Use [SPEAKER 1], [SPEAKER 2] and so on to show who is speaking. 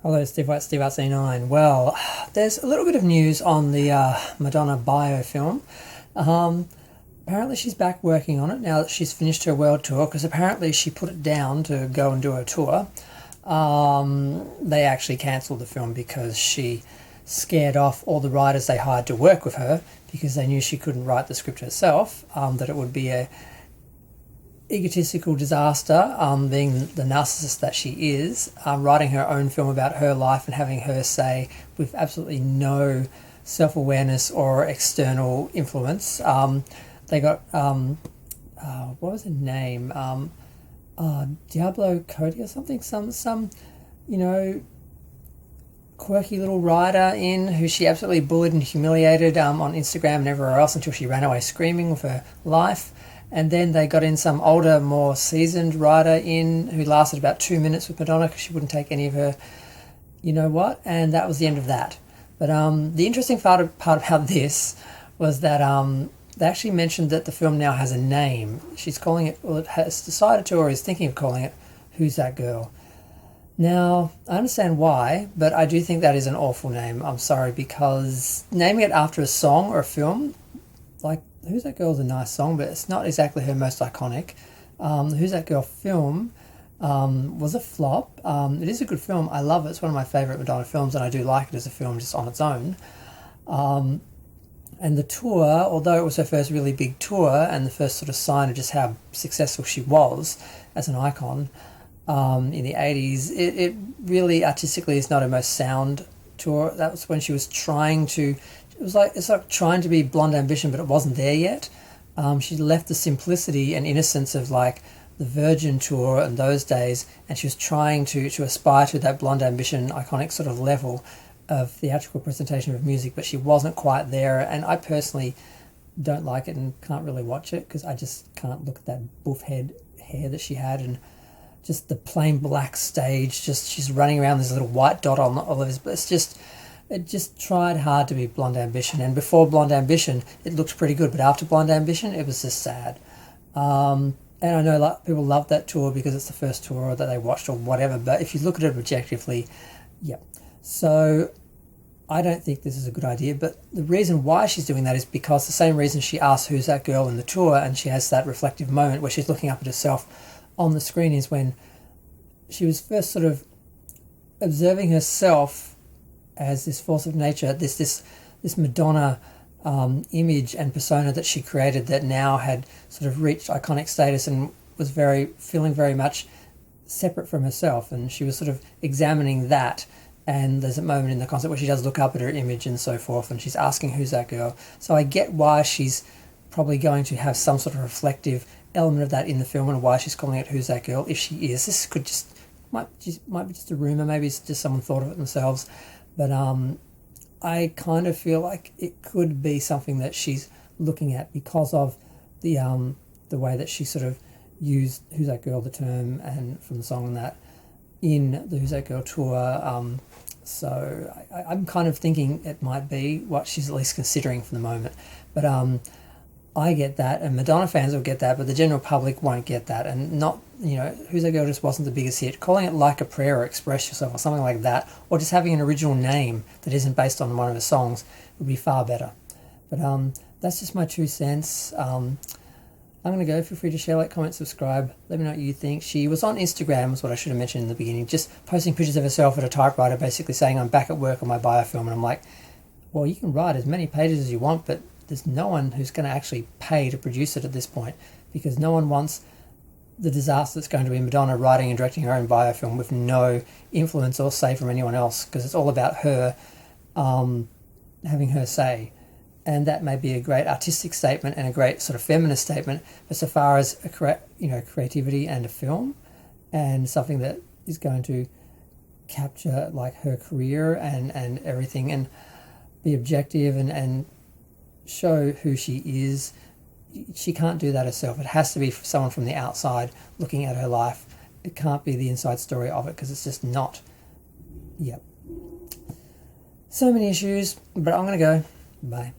[SPEAKER 1] Hello, Steve White, Steve Arts 89. Well, there's a little bit of news on the Madonna Biofilm. Apparently she's back working on it now that she's finished her world tour, because apparently she put it down to go and do her tour. They actually cancelled the film because she scared off all the writers they hired to work with her, because they knew she couldn't write the script herself, that it would be a egotistical disaster, being the narcissist that she is, writing her own film about her life and having her say with absolutely no self-awareness or external influence. They got, what was her name? Diablo Cody or something? Some, quirky little writer in who she absolutely bullied and humiliated on Instagram and everywhere else until she ran away screaming with her life. And then they got in some older, more seasoned writer in who lasted about 2 minutes with Madonna because she wouldn't take any of her you-know-what, and that was the end of that. But the interesting part about this was that they actually mentioned that the film now has a name. She's calling it, well, it has decided to, or is thinking of calling it, Who's That Girl? Now, I understand why, but I do think that is an awful name. I'm sorry, because naming it after a song or a film, like Who's That Girl is a nice song, but it's not exactly her most iconic. Who's That Girl film was a flop. It is a good film. I love it. It's one of my favourite Madonna films, and I do like it as a film just on its own. And the tour, although it was her first really big tour and the first sort of sign of just how successful she was as an icon in the 80s, it really artistically is not her most sound tour. That was when she was trying to... it's like trying to be Blonde Ambition, but it wasn't there yet. She left the simplicity and innocence of like the Virgin tour in those days, and she was trying to aspire to that Blonde Ambition iconic sort of level of theatrical presentation of music, but she wasn't quite there. And I personally don't like it and can't really watch it because I just can't look at that buff head hair that she had and just the plain black stage. Just she's running around this little white dot on all of his. It just tried hard to be Blonde Ambition, and before Blonde Ambition, it looked pretty good, but after Blonde Ambition, it was just sad. And I know like, people love that tour because it's the first tour that they watched or whatever, but if you look at it objectively, yeah. So I don't think this is a good idea, but the reason why she's doing that is because the same reason she asks Who's That Girl in the tour, and she has that reflective moment where she's looking up at herself on the screen, is when she was first sort of observing herself as this force of nature, this Madonna image and persona that she created that now had sort of reached iconic status and was feeling very much separate from herself, and she was sort of examining that. And there's a moment in the concert where she does look up at her image and so forth, and she's asking Who's That Girl. So I get why she's probably going to have some sort of reflective element of that in the film, and why she's calling it Who's That Girl, if she is. This might be just a rumour, maybe it's just someone thought of it themselves. But I kind of feel like it could be something that she's looking at because of the way that she sort of used Who's That Girl, the term, and from the song and that, in the Who's That Girl tour. So I'm kind of thinking it might be what she's at least considering for the moment. But I get that, and Madonna fans will get that, but the general public won't get that. And not, Who's That Girl just wasn't the biggest hit. Calling it Like a Prayer or Express Yourself or something like that, or just having an original name that isn't based on one of her songs would be far better. But that's just my 2 cents. I'm going to go. Feel free to share, like, comment, subscribe. Let me know what you think. She was on Instagram, was what I should have mentioned in the beginning, just posting pictures of herself at a typewriter, basically saying, I'm back at work on my biofilm. And I'm like, well, you can write as many pages as you want, but there's no one who's going to actually pay to produce it at this point, because no one wants the disaster that's going to be Madonna writing and directing her own biofilm with no influence or say from anyone else, because it's all about her having her say. And that may be a great artistic statement and a great sort of feminist statement, but so far as creativity and a film and something that is going to capture like her career and everything and be objective and show who she is, she can't do that herself. It has to be someone from the outside looking at her life. It can't be the inside story of it, because it's just not. Yep. So many issues, but I'm going to go. Bye.